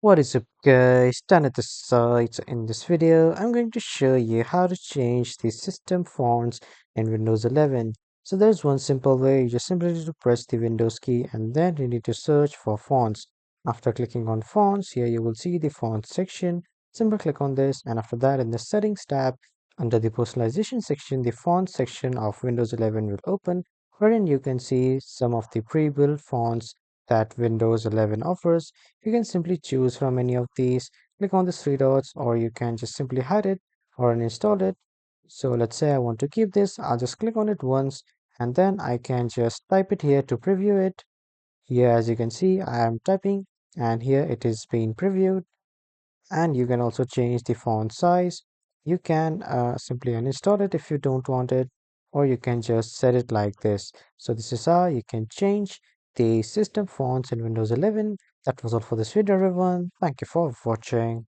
What is up guys, Dan at the side. So in this video, I'm going to show you how to change the system fonts in Windows 11. So there's one simple way. You just simply need to press the Windows key and then you need to search for fonts. After clicking on fonts, here you will see the font section. Simply click on this, and after that in the settings tab, under the personalization section, the font section of Windows 11 will open, wherein you can see some of the pre-built fonts that Windows 11 offers. You can simply choose from any of these, click on the three dots, or you can just simply hide it or uninstall it. So let's say I want to keep this, I'll just click on it once and then I can just type it here to preview it. Here, as you can see, I am typing and here it is being previewed. And you can also change the font size. You can simply uninstall it if you don't want it, or you can just set it like this. So this is how you can change the system fonts in Windows 11. That was all for this video, everyone. Thank you for watching.